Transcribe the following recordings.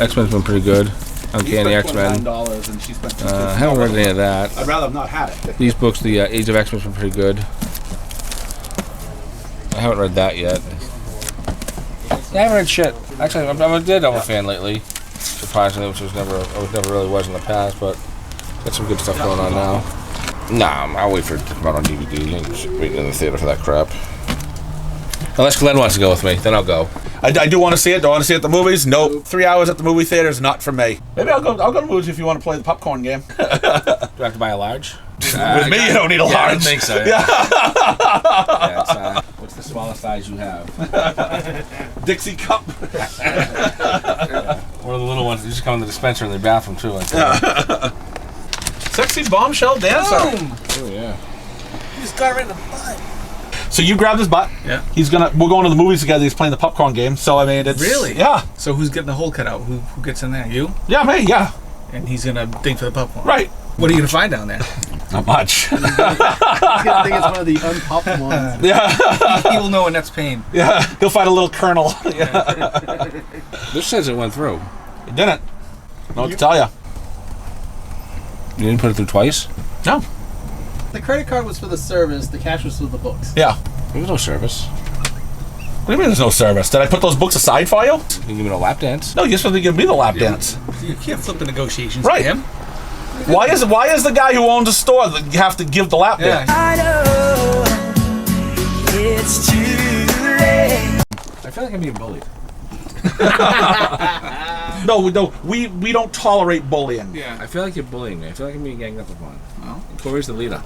X-Men's been pretty good. Uncanny X-Men. And she spent I haven't read any of that. I'd rather have not had it. These books, the Age of X-Men's been pretty good. I haven't read that yet. Yeah, I haven't read shit. Actually, I'm a Daredevil fan lately. Surprisingly, which I never really was in the past, but got some good stuff going on now. Nah, I'll wait for it to come out on DVD. You ain't waiting in the theater for that crap. Unless Glenn wants to go with me, then I'll go. I do want to see it. Do I want to see it at the movies? Nope. 3 hours at the movie theater is not for me. Maybe I'll go to the movies if you want to play the popcorn game. Do I have to buy a large? With me, you don't need a large. I don't think so. Yeah. What's the smallest size you have? Dixie cup. One of the little ones that just come in the dispenser in the bathroom too. Sexy bombshell dancer. Oh yeah. He just got right in the butt. So you grabbed his butt. Yeah. We're going to the movies together. He's playing the popcorn game. So I mean, it's really. Yeah. So who's getting the hole cut out? Who gets in there? You? Yeah, me. Yeah. And he's gonna dig for the popcorn. Right. What are you gonna find down there? Not much. He's gonna think it's one of the unpopped ones. Yeah. He will know when that's pain. Yeah. He'll find a little kernel. This says it went through. It didn't. No what to tell you. You didn't put it through twice? No. The credit card was for the service, the cash was for the books. Yeah. There was no service. What do you mean there's no service? Did I put those books aside for you? You can give me a lap dance. No, you're supposed to give me the lap dance. You can't flip the negotiations Right. to him. Why is the guy who owns a store that you have to give the lap dance? I know it's too late. I feel like I'm being bullied. No, we don't tolerate bullying. Yeah. I feel like you're bullying me. I feel like I'm being ganged up upon. Well, Corey's the leader.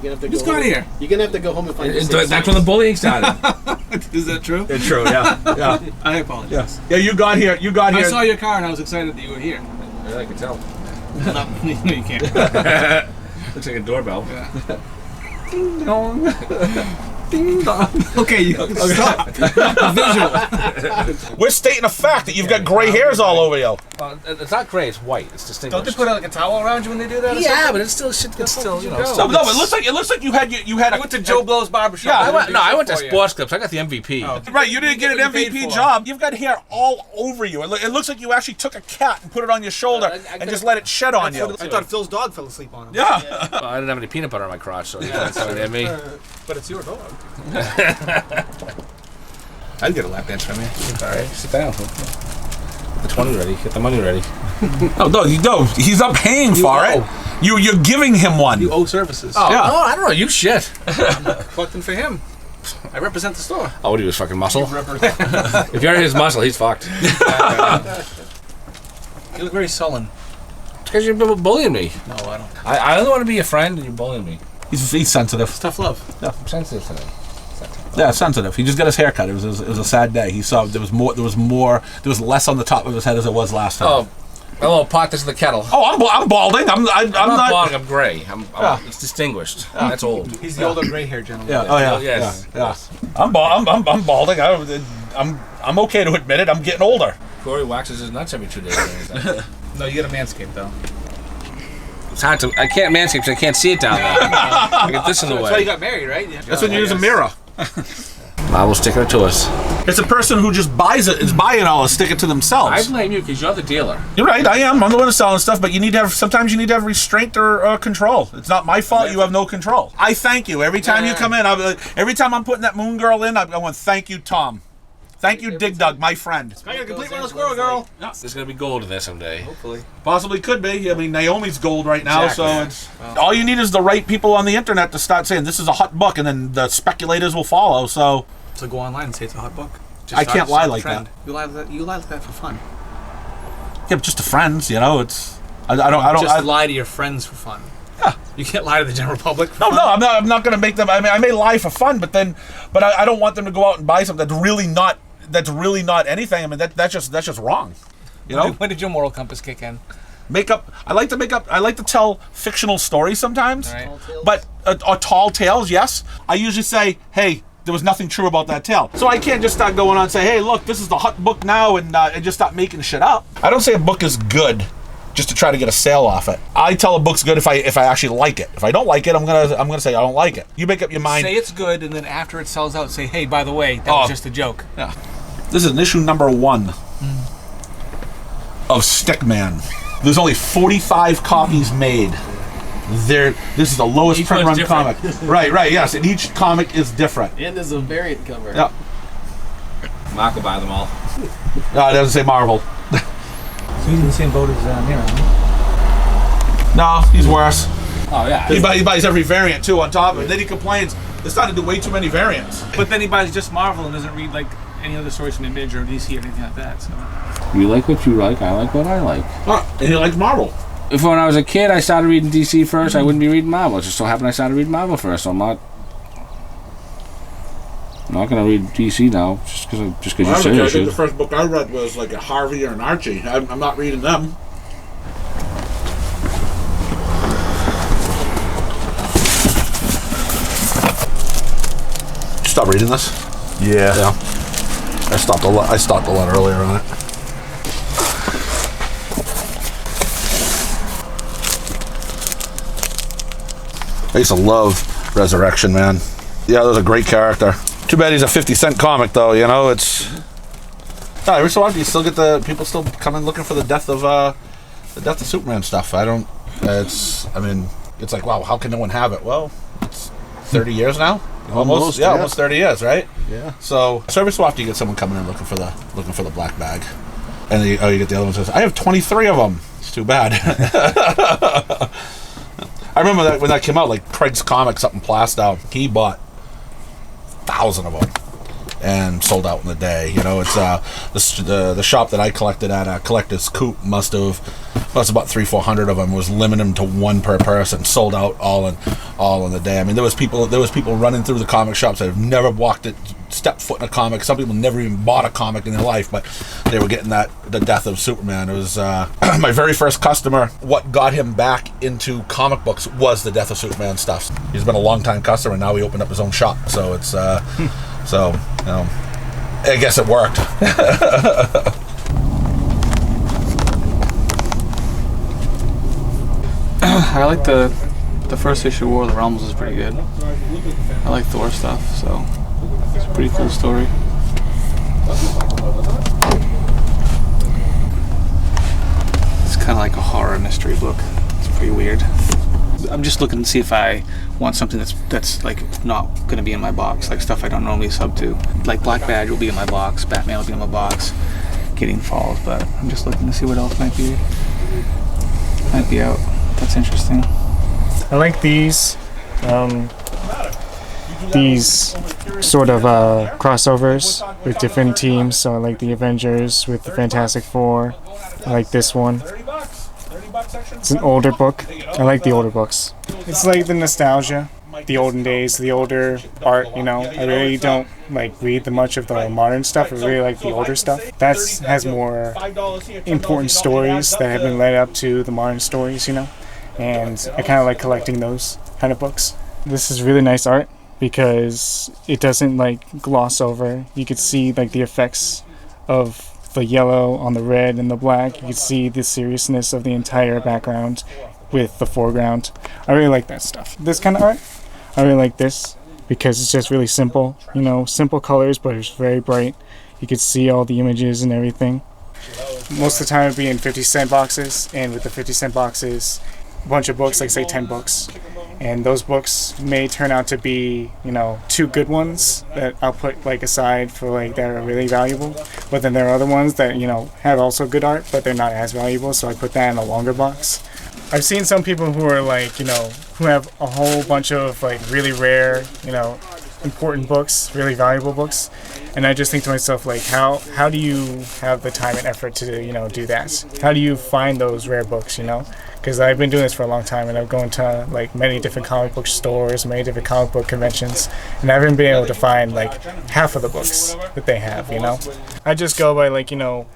You're gonna have to who's go got home. here? You're gonna have to go home and find your That's when the bullying started. Is that true? It's true, yeah. Yeah. I apologize. Yeah, you got here. I saw your car and I was excited that you were here. I can tell. No, you can't. Looks like a doorbell. Yeah. Ding dong. Ding dong. Okay, you stop. Visual. We're stating a fact that you've got gray hairs all over you. It's not gray. It's white. It's distinguished. Don't they put like a towel around you when they do that? Yeah, but it's still shit. It's still No, it looks like you had I went to Joe Blow's barbershop. Yeah, I went to Sports Clips. I got the MVP. Oh. Right, you didn't get an What did you MVP pay for? job. You've got hair all over you. It looks like you actually took a cat and put it on your shoulder and just let it shed on you. I thought Phil's dog fell asleep on him. Yeah. Well, I didn't have any peanut butter on my crotch, so you can't say it at me. But it's your dog. I'd get a lap dance from you. All right, sit down. Get the 20 ready. Get the money ready. No, he's not paying for it. You're giving him one. You owe services. Oh, Yeah. no, I don't know. You shit. Collecting for him. I represent the store. Oh, what are you, his fucking muscle? If you're his muscle, he's fucked. You look very sullen. Because you're bullying me. No, I don't. I only want to be a friend, and you're bullying me. He's sensitive. It's tough love. I'm sensitive today. Yeah, sensitive. He just got his hair cut. It was a sad day. He saw there was less on the top of his head as it was last time. Oh, a little pot. This is the kettle. Oh, I'm balding. I'm not balding. I'm gray. It's distinguished. That's old. He's the older gray-haired gentleman. Yeah. Oh yeah. Yes. Yeah. I'm balding. I'm okay to admit it. I'm getting older. Corey waxes his nuts every 2 days. No, you get a manscape though. It's hard to. I can't manscape because I can't see it down there. I get this in the That's why you way. got married, right? Yeah. That's when you use a mirror. Marvel's sticking it to us. It's a person who just buys it, is buying all and stick it to I themselves. blame you because you're the dealer. You're right. I am. I'm the one who's selling stuff, but sometimes you need to have restraint or control. It's not my fault. You have no control. I thank you every time you come in. Every time I'm putting that moon girl in, I want thank you, Tom. Thank you, Dig Dug, my friend. I got a complete one of Squirrel Girl. There's gonna be gold in there someday. Hopefully. Possibly could be. I mean, Naomi's gold right now, Exactly. so all you need is the right people on the internet to start saying this is a hot book, and then the speculators will follow. So go online and say it's a hot book. I can't lie like that. You lie like that for fun. yeah, but just to friends, it's. I don't. Just lie to your friends for fun. Yeah. You can't lie to the general public. For No, fun. I'm not going to make them. I mean, I may lie for fun, but I don't want them to go out and buy something that's really not anything. I mean, that's just wrong. When did your moral compass kick in? I like to tell fictional stories sometimes, All right. but or tall tales. Yes, I usually say, hey, there was nothing true about that tale, so I can't just start going on and say, hey, look, this is the hot book now, and just start making shit up. I don't say a book is good just to try to get a sale off it. I tell a book's good if I actually like it. If I don't like it, I'm gonna say I don't like it. You make up your mind. Say it's good, and then after it sells out, say, hey, by the way, that was just a joke. Yeah. This is an issue number 1 of Stickman. There's only 45 copies made. This is the lowest Each print one's run different. comic. Right, yes, and each comic is different. And there's a variant cover. Yep. Mark will buy them all. No, it doesn't say Marvel. So he's in the same boat as Nero. No, he's worse. Oh yeah. He buys every variant too on top of it. Then he complains they started to do way too many variants. But then he buys just Marvel and doesn't read like any other stories from Image or DC or anything like that. So You like what you like, I like what I like. And he likes Marvel. If when I was a kid I started reading DC first, I wouldn't be reading Marvel. It just so happened I started reading Marvel first, so I'm not gonna read DC now just because you say I should. The first book I read was like a Harvey or an Archie. I'm not reading them. Stop reading this. Yeah. I stopped a lot earlier on it. I used to love Resurrection, man. Yeah, that was a great character. Too bad he's a 50-cent comic, though. You know, it's. No, every so often you still get people still come in looking for the death of Superman stuff. I don't. It's like, wow, how can no one have it? Well, it's 30 years now. Almost 30 years, right? Yeah. So every so often you get someone coming in looking for the black bag, and then you get the other one says, I have 23 of them. It's too bad. I remember that when that came out, like Craig's Comics up in Plastow, he bought 1,000 of them and sold out in a day. You know, it's the shop that I collected at, Collector's Coop, must have about 300-400 of them, was limiting them to one per person, sold out all in the day. I mean, there was people running through the comic shops that have never stepped foot in a comic. Some people never even bought a comic in their life, but they were getting the death of Superman. It was my very first customer. What got him back into comic books was the death of Superman stuff. He's been a long time customer, and now he opened up his own shop. So it's so you know, I guess it worked. I like the first issue of War of the Realms is pretty good. I like Thor stuff, so it's a pretty cool story. It's kind of like a horror mystery book. It's pretty weird. I'm just looking to see if I want something that's like not going to be in my box, like stuff I don't normally sub to. Like Black Badge will be in my box, Batman will be in my box, Gideon Falls, but I'm just looking to see what else might be out. That's interesting. I like these sort of crossovers with different teams. So I like the Avengers with the Fantastic Four. I like this one. It's an older book. I like the older books. It's like the nostalgia, the olden days, the older art, you know. I really don't like read much of the modern stuff. I really like the older stuff. That has more important stories that have been led up to the modern stories, you know. And I kind of like collecting those kind of books. This is really nice art because it doesn't like gloss over. You could see like the effects of the yellow on the red and the black. You could see the seriousness of the entire background with the foreground. I really like that stuff. This kind of art, I really like this because it's just really simple, you know, simple colors, but it's very bright. You could see all the images and everything. Most of the time it'd be in 50-cent boxes, and with the 50-cent boxes, a bunch of books, like say 10 books. And those books may turn out to be, you know, 2 good ones that I'll put like aside for like that are really valuable. But then there are other ones that, you know, have also good art, but they're not as valuable, so I put that in a longer box. I've seen some people who are like, you know, who have a whole bunch of like really rare, you know, important books, really valuable books. And I just think to myself, like, how do you have the time and effort to, you know, do that? How do you find those rare books, you know? Because I've been doing this for a long time, and I've gone to like many different comic book stores, many different comic book conventions, and I haven't been able to find like half of the books that they have, you know? I just go by like, you know,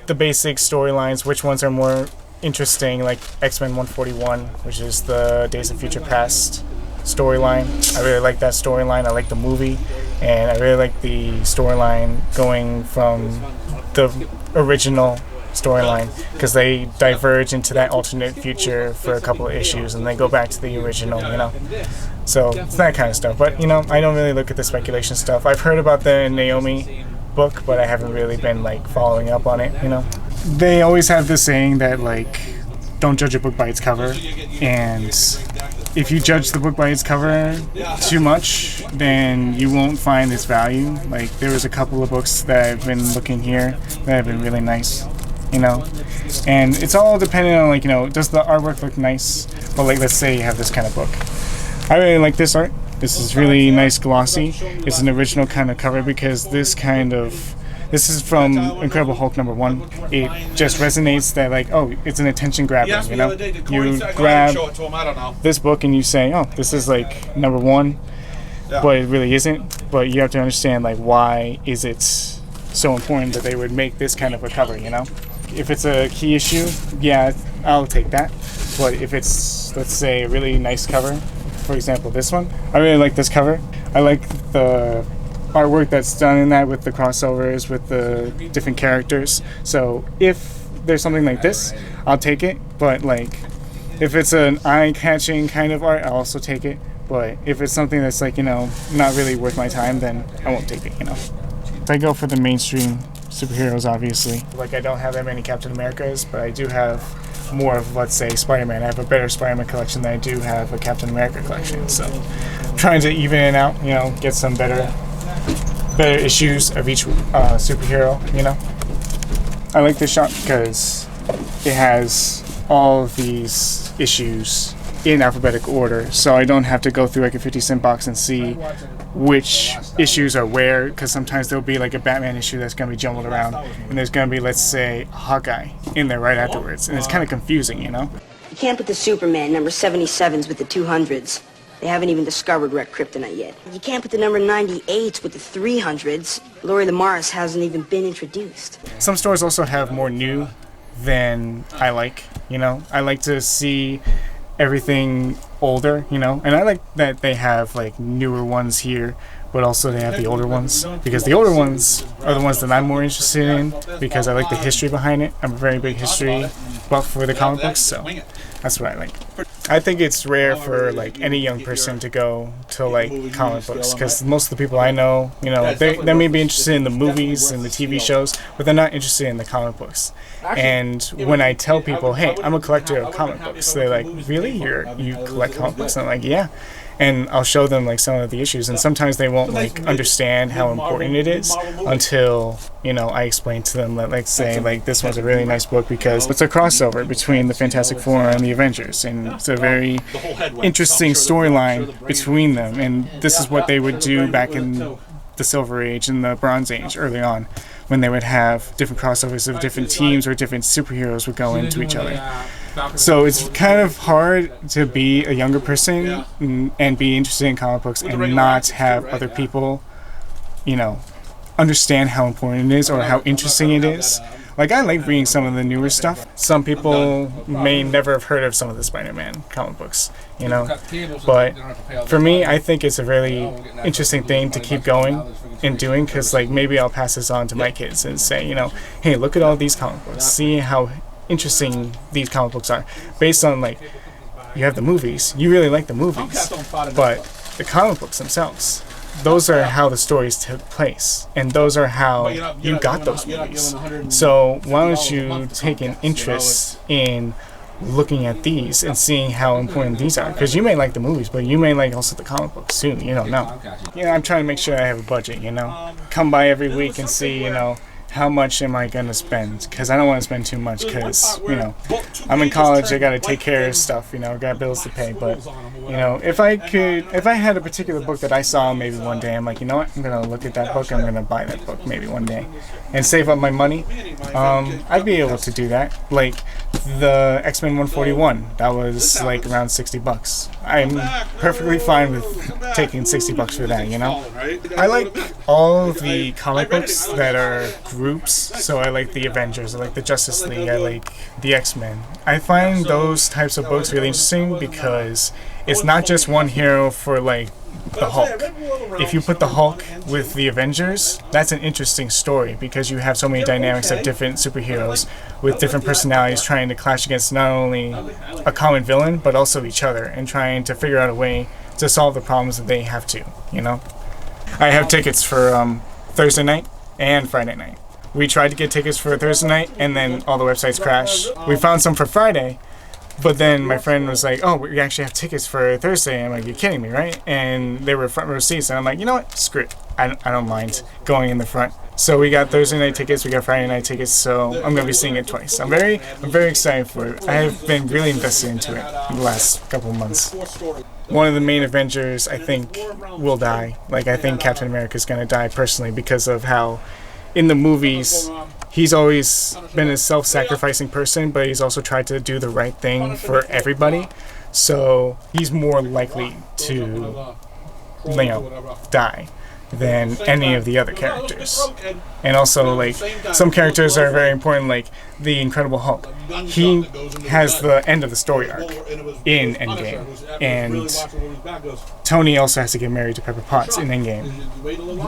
the basic storylines, which ones are more interesting, like X-Men 141, which is the Days of Future Past storyline. I really like that storyline. I like the movie, and I really like the storyline going from the original storyline because they diverge into that alternate future for a couple of issues and they go back to the original, you know. So it's that kind of stuff. But, you know, I don't really look at the speculation stuff. I've heard about the Naomi book, but I haven't really been like following up on it, you know. they always have this saying that like, don't judge a book by its cover, and if you judge the book by its cover too much, then you won't find its value. Like, there was a couple of books that I've been looking here that have been really nice, you know, and it's all dependent on, like, you know, does the artwork look nice? But like, let's say you have this kind of book. I really like this art. This is really nice, glossy. It's an original kind of cover because this is from Incredible Hulk #1. It just resonates that, like, oh, it's an attention grabber, you know? You grab this book and you say, oh, this is like #1, but it really isn't. But you have to understand, like, why is it so important that they would make this kind of a cover, you know? If it's a key issue, yeah, I'll take that. But if it's, let's say, a really nice cover, for example, this one, I really like this cover. I like the artwork that's done in that with the crossovers, with the different characters. So if there's something like this, I'll take it. But like, if it's an eye-catching kind of art, I'll also take it. But if it's something that's like, you know, not really worth my time, then I won't take it, you know. If I go for the mainstream superheroes, obviously, like, I don't have that many Captain Americas, but I do have more of, let's say, Spider-Man. I have a better Spider-Man collection than I do have a Captain America collection. So I'm trying to even it out, you know, get some better issues of each superhero, you know. I like this shop because it has all of these issues in alphabetical order, so I don't have to go through like a 50-cent box and see which issues are where, because sometimes there'll be like a Batman issue that's going to be jumbled around, and there's going to be, let's say, Hawkeye in there right afterwards, and it's kind of confusing, you know. You can't put the Superman number 77s with the 200s. They haven't even discovered red kryptonite yet. You can't put the number 98s with the 300s. Lori Lamaris hasn't even been introduced. Some stores also have more new than I like, you know. I like to see everything older, you know, and I like that they have like newer ones here, but also they have the older ones, because the older ones are the ones that I'm more interested in because I like the history behind it. I'm a very big history buff for the comic books, so that's what I like. I think it's rare for like any young person to go to like comic books, because most of the people I know, you know, they may be interested in the movies and the TV shows, but they're not interested in the comic books. And when I tell people, hey, I'm a collector of comic books, they're like, really? You collect comic books? And I'm like, yeah. And I'll show them like some of the issues, and sometimes they won't like understand how important it is until, you know, I explain to them that, like, say, like, this one's a really nice book because it's a crossover between the Fantastic Four and the Avengers, and it's a very interesting storyline between them, and this is what they would do back in the Silver Age and the Bronze Age early on, when they would have different crossovers of different teams or different superheroes would go into each other. So it's kind of hard to be a younger person and be interested in comic books and not have other people, you know, understand how important it is or how interesting it is. Like, I like reading some of the newer stuff. Some people may never have heard of some of the Spider-Man comic books, you know, but for me, I think it's a really interesting thing to keep going and doing, because like, maybe I'll pass this on to my kids and say, you know, hey, look at all these comic books, see how interesting these comic books are. Based on, like, you have the movies, you really like the movies, but the comic books themselves, those are how the stories took place, and those are how you got those movies. So why don't you take an interest in looking at these and seeing how important these are, because you may like the movies, but you may like also the comic books too, you don't know. You know, I'm trying to make sure I have a budget, you know, come by every week and see, you know, how much am I going to spend, because I don't want to spend too much, because, you know, I'm in college, I got to take care of stuff, you know, got bills to pay. But, you know, if I had a particular book that I saw maybe one day, I'm like, you know what, I'm going to look at that book, I'm going to buy that book maybe one day and save up my money. I'd be able to do that. Like the X-Men 141, that was like around $60. I'm perfectly fine with taking $60 for that, you know. I like all of the comic books that are groups, so I like the Avengers, I like the Justice League, I like the X-Men. I find those types of books really interesting because it's not just one hero for like the Hulk. If you put the Hulk with the Avengers, that's an interesting story because you have so many dynamics of different superheroes with different personalities trying to clash against not only a common villain but also each other, and trying to figure out a way to solve the problems that they have to, you know. I have tickets for Thursday night and Friday night. We tried to get tickets for Thursday night, and then all the websites crashed. We found some for Friday, but then my friend was like, "Oh, we actually have tickets for Thursday." I'm like, "You're kidding me, right?" And they were front row seats, and I'm like, "You know what? Screw it. I don't mind going in the front." So we got Thursday night tickets, we got Friday night tickets, so I'm gonna be seeing it twice. I'm very excited for it. I have been really invested into it in the last couple of months. One of the main Avengers, I think, will die. Like, I think Captain America's gonna die personally because of how, in the movies, he's always been a self-sacrificing person, but he's also tried to do the right thing for everybody. So he's more likely to, die than any of the other characters. And also, like, some characters are very important, like the Incredible Hulk. He has the end of the story arc in Endgame, and Tony also has to get married to Pepper Potts in Endgame.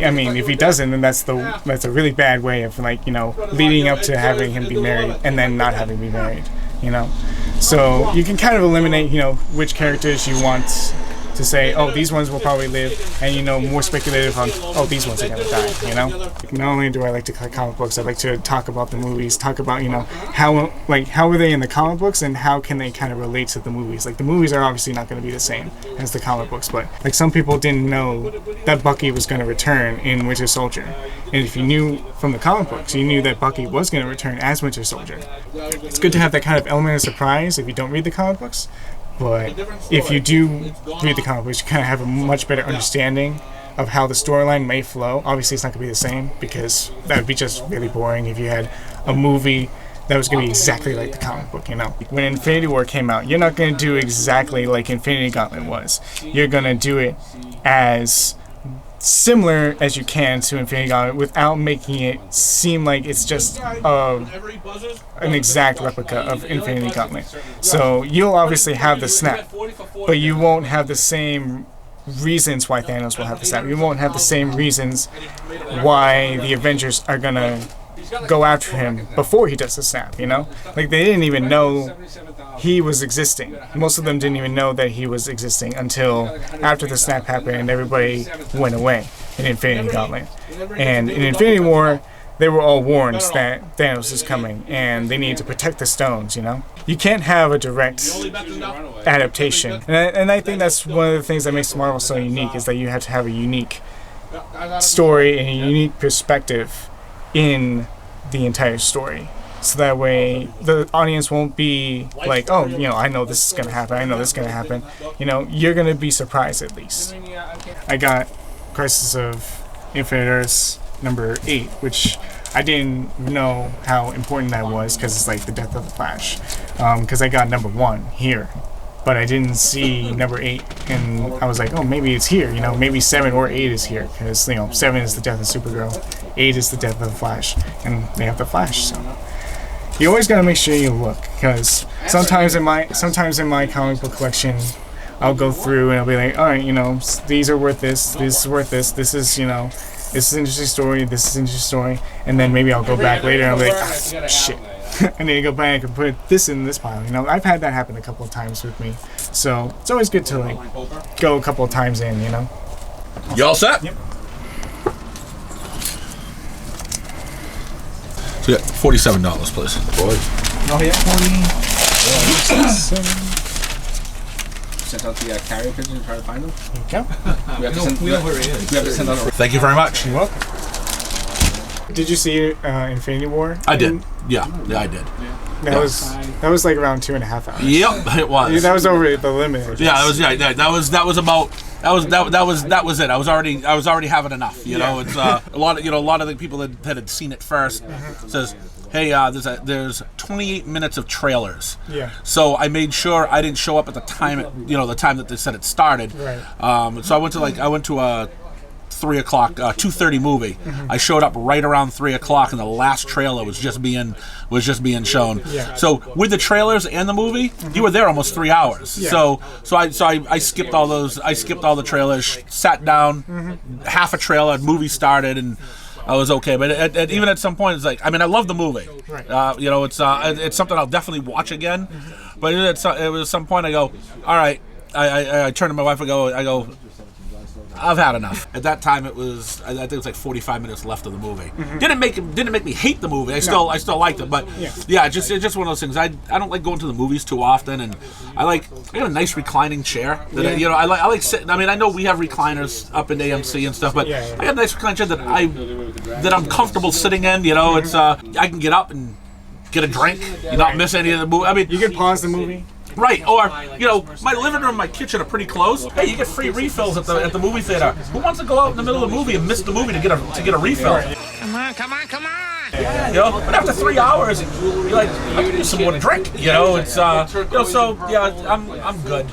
I mean, if he doesn't, then that's a really bad way of, like, leading up to having him be married and then not having him be married. So you can kind of eliminate, which characters you want to say, oh, these ones will probably live, and more speculative on, oh, these ones are gonna die. Not only do I like to collect comic books, I like to talk about the movies, talk about how are they in the comic books and how can they kind of relate to the movies. Like, the movies are obviously not going to be the same as the comic books, but like, some people didn't know that Bucky was going to return in Winter Soldier, and if you knew from the comic books, you knew that Bucky was going to return as Winter Soldier. It's good to have that kind of element of surprise if you don't read the comic books. But if you do read the comic books, you kind of have a much better understanding of how the storyline may flow. Obviously, it's not going to be the same, because that would be just really boring if you had a movie that was going to be exactly like the comic book, When Infinity War came out, you're not going to do exactly like Infinity Gauntlet was. You're going to do it as similar as you can to Infinity Gauntlet without making it seem like it's just an exact replica of Infinity Gauntlet. So you'll obviously have the snap, but you won't have the same reasons why Thanos will have the snap. You won't have the same reasons why the Avengers are gonna go after him before he does the snap, Like, they didn't even know he was existing. Most of them didn't even know that he was existing until after the snap happened and everybody went away in Infinity Gauntlet. And in Infinity War, they were all warned that Thanos is coming and they need to protect the stones, You can't have a direct adaptation. And I think that's one of the things that makes Marvel so unique, is that you have to have a unique story and a unique perspective in the entire story. So that way the audience won't be like, oh, I know this is going to happen, I know this is going to happen. You're going to be surprised at least. I got Crisis of Infinite Earths number 8, which I didn't know how important that was, because it's like the death of the Flash. Because I got number 1 here, but I didn't see number 8, and I was like, oh, maybe it's here, maybe 7 or 8 is here, because 7 is the death of Supergirl, 8 is the death of the Flash, and they have the Flash. So you always gotta make sure you look, because sometimes in my comic book collection, I'll go through and I'll be like, all right, these are worth this is worth this is this is an interesting story, this is an interesting story, and then maybe I'll go back later and I'll be like, shit. I need to go back and put this in this pile. I've had that happen a couple of times with me. So it's always good to go a couple of times in, You all set? Yep. So we got $47, please. Boy. Oh yeah, 40. Sent out the carrier pigeon to try to find him. Okay. We have to send. We know where he is. We have to send out. Thank you very much. You're welcome. Did you see Infinity War? I did. Yeah, I did. That was like around 2.5 hours. Yep, it was. Yeah, that was over the limit. Yeah, that was about. That was it. I was already having enough. It's a lot of the people that had seen it first says, hey, there's 28 minutes of trailers. Yeah. So I made sure I didn't show up at the time the time that they said it started. Right. So I went to a 3 o'clock, 2:30 movie. I showed up right around 3 o'clock, and the last trailer was just being shown. Yeah. So with the trailers and the movie, you were there almost 3 hours. Yeah. So I skipped all those. I skipped all the trailers. Sat down, half a trailer, movie started, and I was okay. But even at some point, it's like, I love the movie. Right. It's something I'll definitely watch again. But it was some point I go, all right. I turned to my wife and I go, I've had enough. At that time, it was I think it was like 45 minutes left of the movie. Didn't make me hate the movie. I still liked it, but yeah, it's just one of those things. I don't like going to the movies too often, and I got a nice reclining chair that I like sitting. I mean, I know we have recliners up in AMC and stuff, but I got a nice reclining chair that I'm comfortable sitting in. You know, it's I can get up and get a drink, not miss any of the movie. I mean, You could pause the movie. right, or my living room and my kitchen are pretty close. Hey, you get free refills at the movie theater. Who wants to go out in the middle of the movie and miss the movie to get a refill? Come on. But after 3 hours, you're like, I can use some more to drink. It's so yeah, I'm good.